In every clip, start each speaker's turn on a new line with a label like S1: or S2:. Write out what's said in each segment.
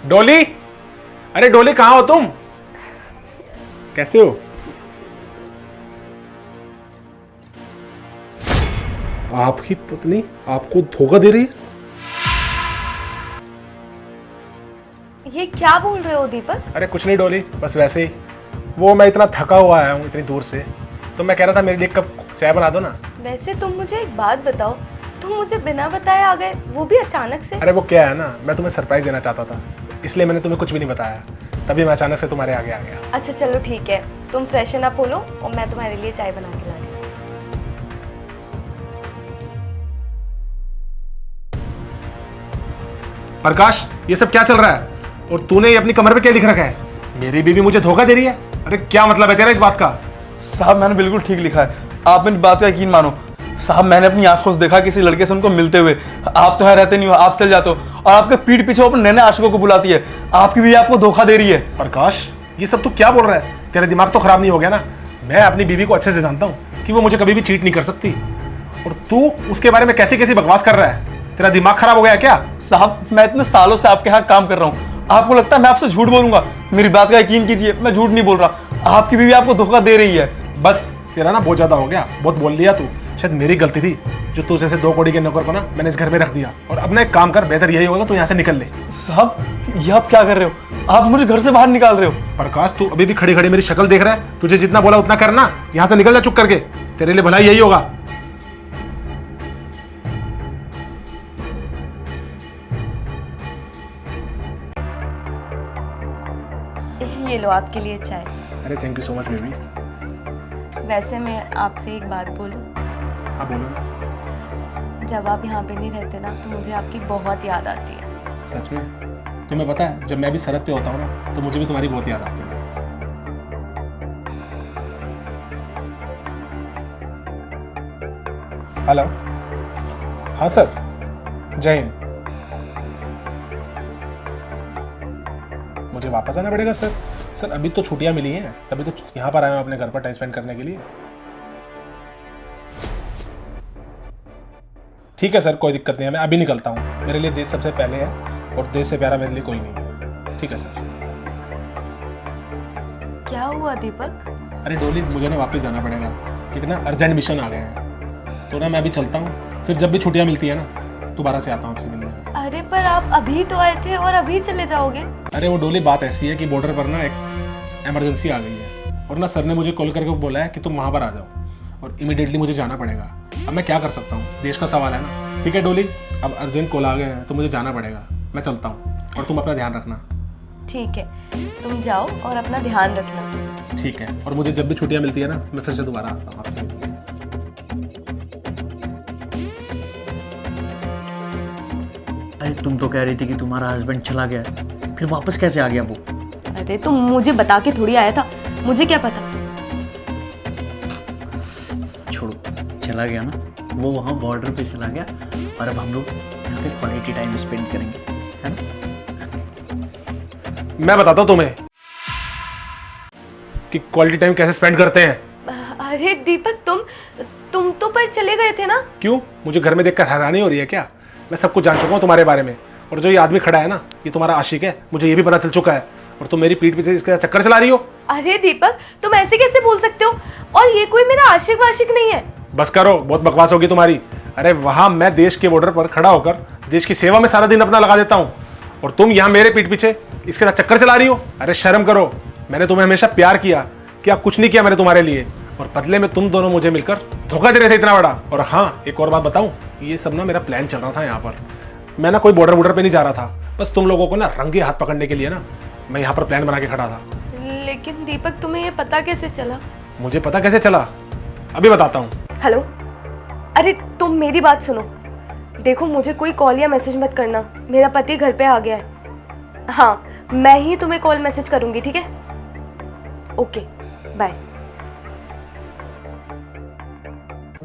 S1: डोली, अरे डोली कहाँ हो तुम? कैसे हो? आपकी पत्नी आपको धोखा दे रही है?
S2: ये क्या बोल रहे हो दीपक?
S1: अरे कुछ नहीं डोली, बस वैसे ही। वो मैं इतना थका हुआ आया हूँ इतनी दूर से, तो मैं कह रहा था मेरे लिए एक कप चाय बना दो ना।
S2: वैसे तुम मुझे एक बात बताओ, तुम मुझे बिना बताए आ गए, वो भी अचानक से।
S1: अरे वो क्या है ना, मैं तुम्हें सरप्राइज देना चाहता था, इसलिए मैंने तुम्हें कुछ भी नहीं बताया, तभी मैं अचानक से तुम्हारे आगे आ गया।
S2: अच्छा चलो ठीक है, तुम फ्रेशन अप हो लो और मैं तुम्हारे लिए चाय बना के ला रही हूँ।
S1: प्रकाश, ये सब क्या चल रहा है? और तूने ये अपनी कमर पे क्या लिख रखा है? मेरी बीवी मुझे धोखा दे रही है? अरे क्या मतलब है तेरा इस बात का?
S3: साहब मैंने बिल्कुल ठीक लिखा है, आप मेरी बात का यकीन मानो। साहब मैंने अपनी आंखों से देखा किसी लड़के से उनको मिलते हुए। आप तो यहाँ रहते नहीं हो, आप चल जाते हो और आपके पीठ पीछे वो अपने नए नए आशिकों को बुलाती है। आपकी बीवी आपको धोखा दे रही है।
S1: प्रकाश, ये सब तू क्या बोल रहा है? तेरा दिमाग तो खराब नहीं हो गया ना? मैं अपनी बीवी को अच्छे से जानता हूँ कि वो मुझे कभी भी चीट नहीं कर सकती, और तू उसके बारे में कैसी कैसी बकवास कर रहा है? तेरा दिमाग खराब हो गया है क्या?
S3: साहब मैं इतने सालों से आपके यहाँ काम कर रहा हूँ, आपको लगता है मैं आपसे झूठ बोलूंगा? मेरी बात का यकीन कीजिए, मैं झूठ नहीं बोल रहा। आपकी बीवी आपको धोखा दे रही है।
S1: बस तेरा ना बहुत ज्यादा हो गया, बहुत बोल लिया तू। शायद मेरी गलती थी जो तू जैसे 2 कौड़ी के नौकर को ना मैंने इस घर में रख दिया। और अब ना एक काम कर, बेहतर यही होगा तू यहाँ से निकल ले।
S3: साहब ये आप क्या कर रहे हो? आप मुझे घर से बाहर निकाल रहे हो।
S1: प्रकाश, तू अभी भी खड़ी खड़ी मेरी शक्ल देख रहा है? तुझे जितना बोला उतना करना, यहाँ से निकल जा चुप करके, तेरे लिए भलाई यही होगा।
S2: ये लो आपके लिए चाय।
S1: अरे thank you so much baby.
S2: वैसे मैं आपसे एक बात बोलूं,
S1: हाँ बोलो ना।
S2: जब आप यहाँ पे नहीं रहते ना तो मुझे आपकी बहुत याद आती है।
S1: सच में? तुम्हें पता है जब मैं भी सरहद पे होता हूँ ना तो मुझे भी तुम्हारी बहुत याद आती है। हेलो, हाँ सर, जय हिंद। मुझे वापस आना पड़ेगा सर? सर अभी तो छुट्टियां मिली हैं, तभी तो यहाँ पर आया हूँ अपने घर पर टाइम स्पेंड करने के लिए। ठीक है सर, कोई दिक्कत नहीं है, मैं अभी निकलता हूँ। मेरे लिए देश सबसे पहले है और देश से प्यारा मेरे लिए कोई नहीं है। ठीक है सर।
S2: क्या हुआ दीपक?
S1: अरे डोली, मुझे ना वापस जाना पड़ेगा, क्योंकि ना अर्जेंट मिशन आ गए हैं, तो ना मैं अभी चलता हूँ। फिर जब भी छुट्टियाँ मिलती है ना दोबारा से आता हूँ आपसे मिलने।
S2: अरे पर आप अभी तो आए थे और अभी चले जाओगे?
S1: अरे वो डोली, बात ऐसी है कि बॉर्डर पर ना एक इमरजेंसी आ गई है, और ना सर ने मुझे कॉल करके बोला है कि तुम वहाँ पर आ जाओ, और इमीडिएटली मुझे जाना पड़ेगा। अब मैं क्या कर सकता हूँ, देश का सवाल है ना। ठीक है डोली, अब अर्जेंट कॉल आ गए हैं तो मुझे जाना पड़ेगा, मैं चलता हूँ, और तुम अपना ध्यान रखना।
S2: ठीक है, तुम जाओ और अपना ध्यान रखना।
S1: ठीक है, और मुझे जब भी छुट्टियाँ मिलती है ना मैं फिर से दोबारा आता हूँ आपसे मिलने।
S4: अरे तुम तो कह रही थी कि तुम्हारा हस्बैंड चला गया है, फिर वापस कैसे आ गया वो?
S2: अरे तुम मुझे बता के थोड़ी आया था, मुझे क्या पता।
S4: छोड़ो, चला गया ना, वो वहाँ बॉर्डर पे चला गया, और अब हम लोग यहाँ पे क्वालिटी टाइम स्पेंड करेंगे, है ना?
S1: मैं बताता हूँ तुम्हें कि क्वालिटी टाइम कैसे स्पेंड करते हैं।
S2: अरे दीपक, तुम तो पर चले गए थे ना?
S1: क्यों, मुझे घर में देखकर हैरानी हो रही है क्या? मैं सब कुछ जान चुका हूँ तुम्हारे बारे में, और जो ये आदमी खड़ा है ना ये तुम्हारा आशिक है, मुझे ये भी पता चल चुका है, और तुम मेरी पीठ पीछे इसका चक्कर चला रही हो।
S2: अरे दीपक, तुम ऐसे कैसे बोल सकते हो? और ये कोई मेरा आशिक वाशिक नहीं है।
S1: बस करो, बहुत बकवास होगी तुम्हारी। अरे वहां मैं देश के बॉर्डर पर खड़ा होकर देश की सेवा में सारा दिन अपना लगा देता हूँ, और तुम यहाँ मेरे पीठ पीछे इसके साथ चक्कर चला रही हो। अरे शर्म करो, मैंने तुम्हें हमेशा प्यार किया, क्या कुछ नहीं किया मैंने तुम्हारे लिए, और बदले में तुम दोनों मुझे मिलकर धोखा दे रहे थे इतना बड़ा। और हाँ, एक और बात बताऊं, ये सब ना मेरा प्लान चल रहा था यहाँ पर। मैं ना कोई बॉर्डर पे नहीं जा रहा था, बस तुम लोगों को ना रंगे हाथ पकड़ने के लिए ना मैं यहाँ पर प्लान बना के खड़ा था।
S2: लेकिन दीपक, तुम्हें ये पता कैसे चला?
S1: मुझे पता कैसे चला, अभी बताता हूँ।
S2: हेलो, अरे तुम मेरी बात सुनो। देखो, मुझे कोई कॉल या मैसेज मत करना, मेरा पति घर पे आ गया है। हाँ, मैं ही तुम्हें कॉल मैसेज करूंगी, ठीक है? Okay, bye.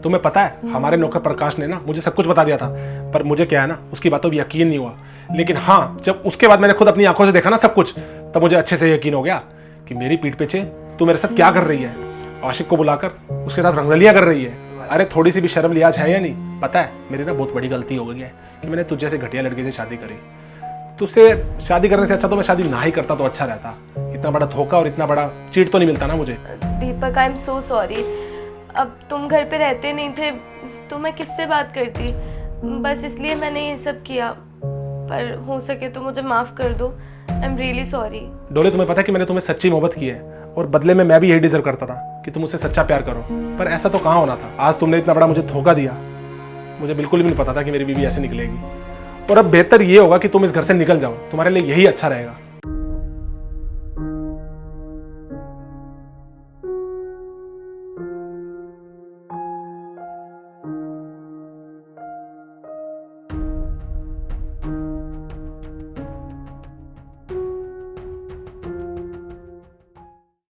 S1: तुम्हें पता है हमारे नौकर प्रकाश ने ना मुझे सब कुछ बता दिया था, पर मुझे क्या है ना उसकी बातों पर यकीन नहीं हुआ। लेकिन हाँ, जब उसके बाद मैंने खुद अपनी आंखों से देखा ना सब कुछ, तब मुझे अच्छे से यकीन हो गया कि मेरी पीठ पीछे तू मेरे साथ क्या कर रही है। आशिक को बुलाकर उसके साथ रंगरलियां कर रही है। अरे थोड़ी सी भी शर्म लिहाज है या नहीं? पता है मेरी ना बहुत बड़ी गलती हो गई है कि मैंने तुझ जैसे घटिया लड़के से शादी करी। तुझसे शादी करने से अच्छा तो मैं शादी ना ही करता तो अच्छा रहता। इतना बड़ा धोखा और इतना बड़ा चीट तो नहीं मिलता ना मुझे।
S2: दीपक, आई एम सो सॉरी। अब तुम घर पे रहते नहीं थे तो मैं किससे बात करती, बस इसलिए मैंने ये सब किया। पर हो सके तो मुझे माफ़ कर दो। I am really sorry.
S1: डोले, तुम्हें पता है कि मैंने तुम्हें सच्ची मोहब्बत की है और बदले में मैं भी यही डिजर्व करता था कि तुम मुझसे सच्चा प्यार करो, पर ऐसा तो कहाँ होना था। आज तुमने इतना बड़ा मुझे धोखा दिया। मुझे बिल्कुल भी नहीं पता था कि मेरी बीवी ऐसे निकलेगी। और अब बेहतर ये होगा कि तुम इस घर से निकल जाओ, तुम्हारे लिए यही अच्छा रहेगा।